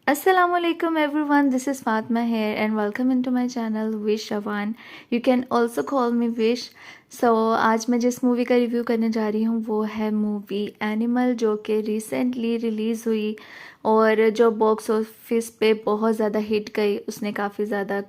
Assalamualaikum everyone, this is Fatma here and welcome into my channel Wish Shawan. You can also call me Wish. आज मैं जिस movie का review करने जा रही हूँ वो है मूवी एनिमल, जो कि रिसेंटली रिलीज़ हुई और जो बॉक्स ऑफिस पे बहुत ज़्यादा हिट गई। उसने काफ़ी ज़्यादा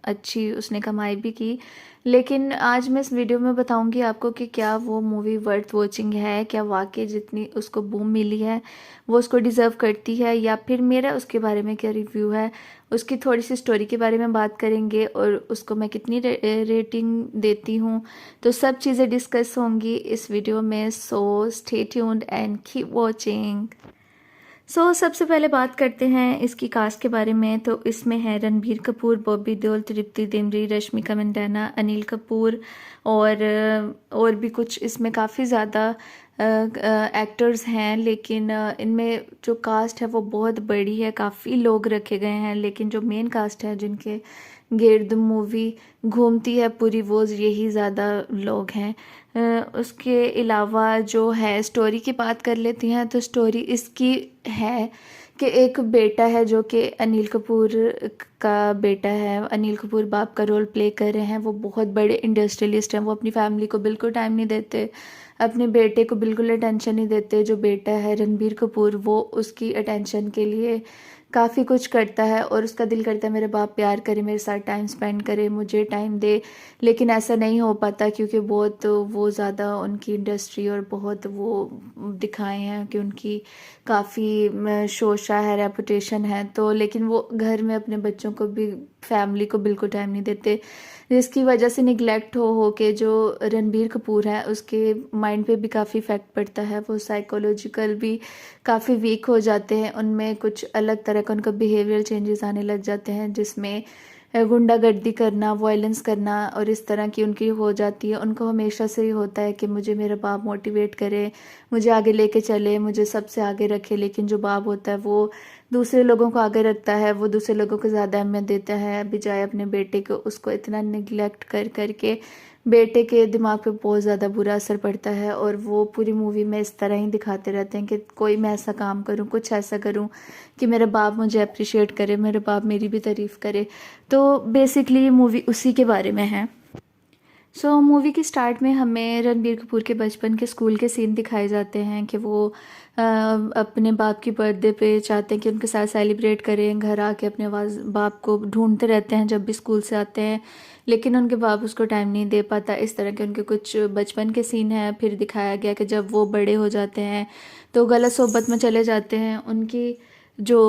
अच्छी उसने कमाई भी की। लेकिन आज मैं इस वीडियो में बताऊंगी आपको कि क्या वो मूवी वर्थ वॉचिंग है, क्या वाकई जितनी उसको बूम मिली है वो उसको डिज़र्व करती है, या फिर मेरा उसके बारे में क्या रिव्यू है। उसकी थोड़ी सी स्टोरी के बारे में बात करेंगे और उसको मैं कितनी रेटिंग देती हूँ। तो सब चीज़ें डिस्कस होंगी इस वीडियो में। So stay tuned and keep watching. सबसे पहले बात करते हैं इसकी कास्ट के बारे में। तो इसमें है रणबीर कपूर, बॉबी देओल, तृप्ति डिमरी, रश्मिका मंदाना, अनिल कपूर और भी कुछ इसमें काफ़ी ज़्यादा एक्टर्स हैं। लेकिन इनमें जो कास्ट है वो बहुत बड़ी है, काफ़ी लोग रखे गए हैं। लेकिन जो मेन कास्ट है जिनके गिर्द मूवी घूमती है पूरी, वो यही ज़्यादा लोग हैं। उसके अलावा जो है स्टोरी की बात कर लेती हैं। तो स्टोरी इसकी है कि एक बेटा है जो कि अनिल कपूर का बेटा है। अनिल कपूर बाप का रोल प्ले कर रहे हैं। वो बहुत बड़े इंडस्ट्रियलिस्ट हैं। वो अपनी फैमिली को बिल्कुल टाइम नहीं देते, अपने बेटे को बिल्कुल अटेंशन नहीं देते। जो बेटा है रणबीर कपूर, वो उसकी अटेंशन के लिए काफ़ी कुछ करता है और उसका दिल करता है मेरे बाप प्यार करे, मेरे साथ टाइम स्पेंड करे, मुझे टाइम दे। लेकिन ऐसा नहीं हो पाता क्योंकि बहुत वो ज़्यादा उनकी इंडस्ट्री और बहुत वो दिखाए हैं कि उनकी काफ़ी शोशा है, रेपुटेशन है। तो लेकिन वो घर में अपने बच्चों को भी, फैमिली को बिल्कुल टाइम नहीं देते, जिसकी वजह से निगलेक्ट हो के जो रणबीर कपूर है उसके माइंड पे भी काफ़ी इफ़ेक्ट पड़ता है। वो साइकोलॉजिकल भी काफ़ी वीक हो जाते हैं। उनमें कुछ अलग तरह का उनका बिहेवियर चेंजेस आने लग जाते हैं, जिसमें गुंडागर्दी करना, वायलेंस करना और इस तरह की उनकी हो जाती है। उनको हमेशा से ही होता है कि मुझे मेरा बाप मोटिवेट करे, मुझे आगे लेके चले, मुझे सबसे आगे रखे। लेकिन जो बाप होता है वो दूसरे लोगों को आगे रखता है, वो दूसरे लोगों को ज़्यादा अहमियत देता है बजाय अपने बेटे को। उसको इतना निगलेक्ट कर करके बेटे के दिमाग पे बहुत ज़्यादा बुरा असर पड़ता है। और वो पूरी मूवी में इस तरह ही दिखाते रहते हैं कि कोई मैं ऐसा काम करूं, कुछ ऐसा करूं कि मेरा बाप मुझे अप्रिशिएट करे, मेरे बाप मेरी भी तारीफ़ करे। तो बेसिकली ये मूवी उसी के बारे में है। मूवी की स्टार्ट में हमें रणबीर कपूर के बचपन के स्कूल के सीन दिखाए जाते हैं कि वो अपने बाप की बर्थडे पे चाहते हैं कि उनके साथ सेलिब्रेट करें। घर आके अपने बाप को ढूंढते रहते हैं जब भी स्कूल से आते हैं, लेकिन उनके बाप उसको टाइम नहीं दे पाता। इस तरह के उनके कुछ बचपन के सीन हैं। फिर दिखाया गया कि जब वो बड़े हो जाते हैं तो गलत सोहबत में चले जाते हैं। उनकी जो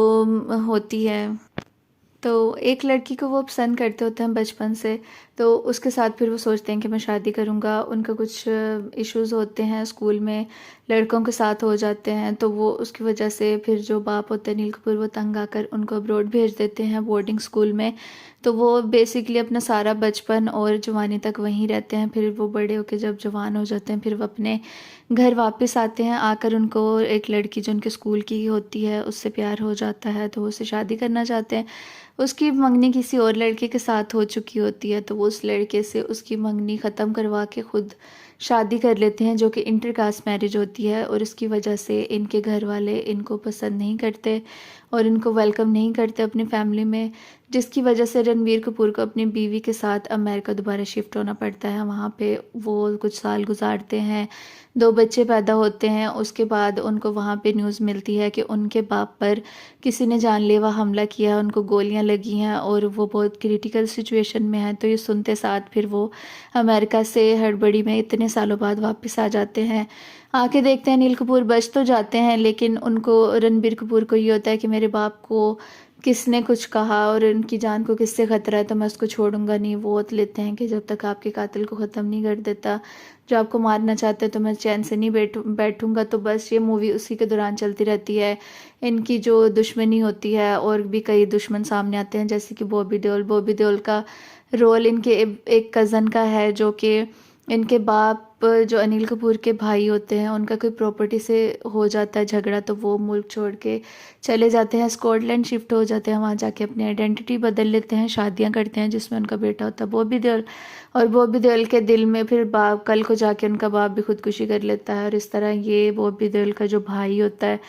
होती है, तो एक लड़की को वो पसंद करते होते हैं बचपन से। तो उसके साथ फिर वो सोचते हैं कि मैं शादी करूँगा। उनका कुछ इश्यूज होते हैं स्कूल में, लड़कों के साथ हो जाते हैं। तो वो उसकी वजह से फिर जो बाप होते हैं अनिल कपूर, वो तंग आकर उनको अब्रॉड भेज देते हैं बोर्डिंग स्कूल में। तो वो बेसिकली अपना सारा बचपन और जवानी तक वहीं रहते हैं। फिर वो बड़े होकर जब जवान हो जाते हैं फिर वो अपने घर वापस आते हैं। आकर उनको एक लड़की जो उनके स्कूल की होती है उससे प्यार हो जाता है, तो वो उससे शादी करना चाहते हैं। उसकी मंगनी किसी और लड़के के साथ हो चुकी होती है, तो वो उस लड़के से उसकी मंगनी ख़त्म करवा के खुद शादी कर लेते हैं, जो कि इंटरकास्ट मैरिज होती है। और इसकी वजह से इनके घर वाले इनको पसंद नहीं करते और इनको वेलकम नहीं करते अपनी फैमिली में, जिसकी वजह से रणबीर कपूर को अपनी बीवी के साथ अमेरिका दोबारा शिफ्ट होना पड़ता है। वहाँ पे वो कुछ साल गुजारते हैं, 2 बच्चे पैदा होते हैं। उसके बाद उनको वहाँ पे न्यूज़ मिलती है कि उनके बाप पर किसी ने जानलेवा हमला किया है, उनको गोलियां लगी हैं और वो बहुत क्रिटिकल सिचुएशन में है। तो ये सुनते साथ फिर वो अमेरिका से हड़बड़ी में इतने सालों बाद वापस आ जाते हैं। आके देखते हैं अनिल कपूर बच तो जाते हैं, लेकिन उनको, रणबीर कपूर को ये होता है कि मेरे बाप को किसने कुछ कहा और उनकी जान को किससे खतरा है, तो मैं उसको छोड़ूंगा नहीं। वो ओथ लेते हैं कि जब तक आपके कातिल को ख़त्म नहीं कर देता, जो आपको मारना चाहते हैं, तो मैं चैन से नहीं बैठूंगा। तो बस ये मूवी उसी के दौरान चलती रहती है। इनकी जो दुश्मनी होती है और भी कई दुश्मन सामने आते हैं, जैसे कि बॉबी देओल का रोल इनके एक कज़न का है, जो कि इनके बाप जो अनिल कपूर के भाई होते हैं उनका कोई प्रॉपर्टी से हो जाता है झगड़ा, तो वो मुल्क छोड़ के चले जाते हैं, स्कॉटलैंड शिफ्ट हो जाते हैं। वहाँ जाके अपनी आइडेंटिटी बदल लेते हैं, शादियाँ करते हैं, जिसमें उनका बेटा होता है बॉबी देओल। और बॉबी देओल के दिल में फिर बाप, कल को जाके उनका बाप भी खुदकुशी कर लेता है। और इस तरह ये बॉबी देओल का जो भाई होता है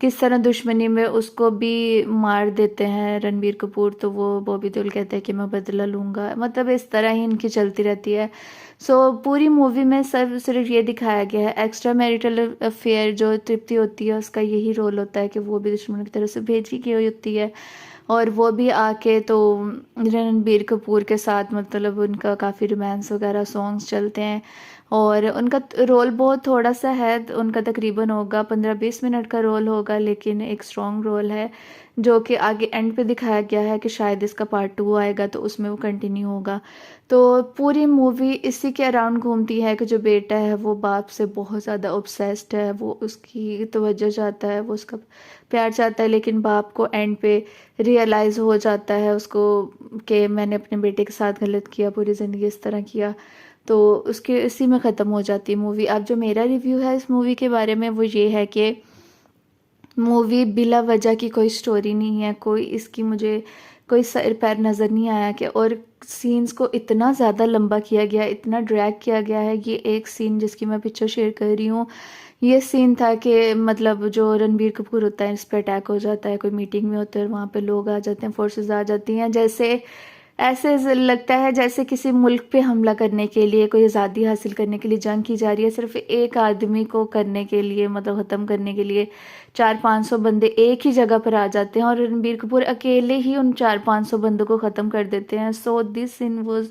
किस तरह दुश्मनी में उसको भी मार देते हैं रणबीर कपूर, तो वो बॉबी देओल कहता है कि मैं बदला लूँगा, मतलब इस तरह ही इनकी चलती रहती है। पूरी मूवी में सब सिर्फ ये दिखाया गया है, एक्स्ट्रा मैरिटल अफेयर जो तृप्ति होती है उसका यही रोल होता है कि वो भी दुश्मन की तरफ से भेजी गई होती है, और वो भी आके तो रणबीर कपूर के साथ मतलब उनका काफ़ी रोमांस वगैरह सॉन्ग्स चलते हैं, और उनका रोल बहुत थोड़ा सा है, उनका तकरीबन होगा 15-20 मिनट का रोल होगा, लेकिन एक स्ट्रॉन्ग रोल है जो कि आगे एंड पे दिखाया गया है कि शायद इसका पार्ट 2 आएगा तो उसमें वो कंटिन्यू होगा। तो पूरी मूवी इसी के अराउंड घूमती है कि जो बेटा है वो बाप से बहुत ज़्यादा ऑब्सेस्ड है, वो उसकी तवज्जो चाहता है, वो उसका प्यार चाहता है, लेकिन बाप को एंड पे रियलाइज़ हो जाता है उसको कि मैंने अपने बेटे के साथ गलत किया, पूरी ज़िंदगी इस तरह किया, तो उसके इसी में ख़त्म हो जाती है मूवी। अब जो मेरा रिव्यू है इस मूवी के बारे में वो ये है कि मूवी बिला वजह की कोई स्टोरी नहीं है, कोई इसकी मुझे कोई सर पैर नज़र नहीं आया कि, और सीन्स को इतना ज़्यादा लंबा किया गया, इतना ड्रैग किया गया है। ये एक सीन जिसकी मैं पिक्चर शेयर कर रही हूँ, ये सीन था कि मतलब जो रणबीर कपूर होता है इस पर अटैक हो जाता है, कोई मीटिंग में होता है और वहाँ पे लोग आ जाते हैं, फोर्सेस आ जाती हैं, जैसे ऐसे लगता है जैसे किसी मुल्क पे हमला करने के लिए, कोई आज़ादी हासिल करने के लिए जंग की जा रही है, सिर्फ एक आदमी को करने के लिए, मतलब ख़त्म करने के लिए 400-500 बंदे एक ही जगह पर आ जाते हैं, और रणबीर कपूर अकेले ही उन 400-500 बंदों को ख़त्म कर देते हैं। सो दिस सीन वाज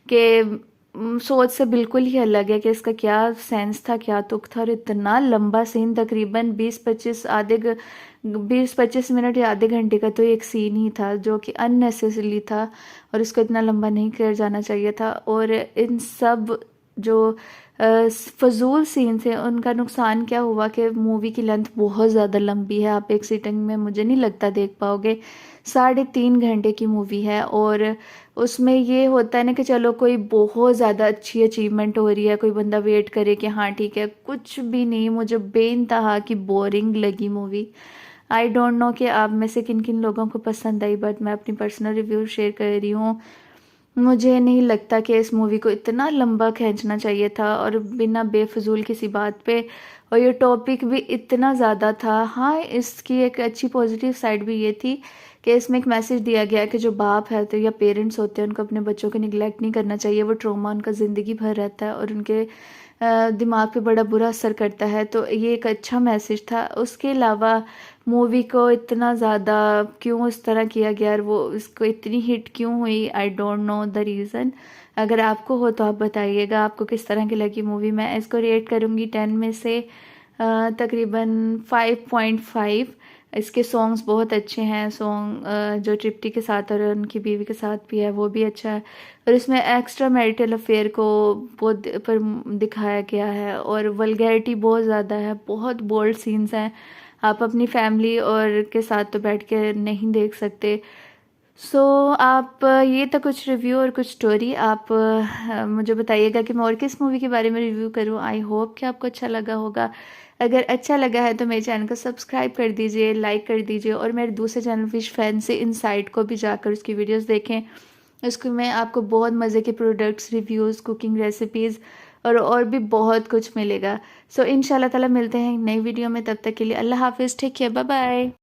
के सोच से बिल्कुल ही अलग है कि इसका क्या सेंस था, क्या तुक था, और इतना लंबा सीन तकरीबन 20-25 मिनट या आधे घंटे का तो एक सीन ही था जो कि अननेसेसरी था, और इसको इतना लंबा नहीं कर जाना चाहिए था। और इन सब जो फजूल सीन थे उनका नुकसान क्या हुआ कि मूवी की लेंथ बहुत ज़्यादा लंबी है, आप एक सीटिंग में मुझे नहीं लगता देख पाओगे। 3.5 घंटे की मूवी है, और उसमें ये होता है ना कि चलो कोई बहुत ज़्यादा अच्छी अचीवमेंट हो रही है, कोई बंदा वेट करे कि हाँ ठीक है, कुछ भी नहीं, मुझे बेइंतहा की बोरिंग लगी मूवी। आई डोंट नो कि आप में से किन किन लोगों को पसंद आई, बट मैं अपनी पर्सनल रिव्यू शेयर कर रही हूँ। मुझे नहीं लगता कि इस मूवी को इतना लंबा खींचना चाहिए था, और बिना बेफजूल किसी बात पे, और ये टॉपिक भी इतना ज़्यादा था। हाँ, इसकी एक अच्छी पॉजिटिव साइड भी ये थी कि इसमें एक मैसेज दिया गया है कि जो बाप है तो या पेरेंट्स होते हैं उनको अपने बच्चों को निगलेक्ट नहीं करना चाहिए, वो ट्रॉमा उनका ज़िंदगी भर रहता है और उनके दिमाग पे बड़ा बुरा असर करता है, तो ये एक अच्छा मैसेज था। उसके अलावा मूवी को इतना ज़्यादा क्यों इस तरह किया गया और वो इसको इतनी हिट क्यों हुई, I don't know the reason. अगर आपको हो तो आप बताइएगा आपको किस तरह की लगी मूवी। मैं इसको रेट करूँगी 10 में से तकरीबन 5.5। इसके सॉन्ग्स बहुत अच्छे हैं, सॉन्ग जो तृप्ति के साथ और उनकी बीवी के साथ भी है वो भी अच्छा है, और इसमें एक्स्ट्रा मैरिटल अफेयर को बहुत पर दिखाया गया है, और वल्गैरिटी बहुत ज़्यादा है, बहुत बोल्ड सीन्स हैं, आप अपनी फैमिली और के साथ तो बैठ के नहीं देख सकते। आप ये तो कुछ रिव्यू और कुछ स्टोरी, आप मुझे बताइएगा कि मैं और किस मूवी के बारे में रिव्यू करूँ। आई होप कि आपको अच्छा लगा होगा। अगर अच्छा लगा है तो मेरे चैनल को सब्सक्राइब कर दीजिए, लाइक कर दीजिए, और मेरे दूसरे चैनल फिश फैन से इनसाइड को भी जाकर उसकी वीडियोस देखें। उसको में आपको बहुत मज़े के प्रोडक्ट्स, रिव्यूज़, कुकिंग रेसिपीज़ और भी बहुत कुछ मिलेगा। इंशाल्लाह ताला मिलते हैं नई वीडियो में, तब तक के लिए अल्लाह हाफिज़, टेक केयर, बाय बाय।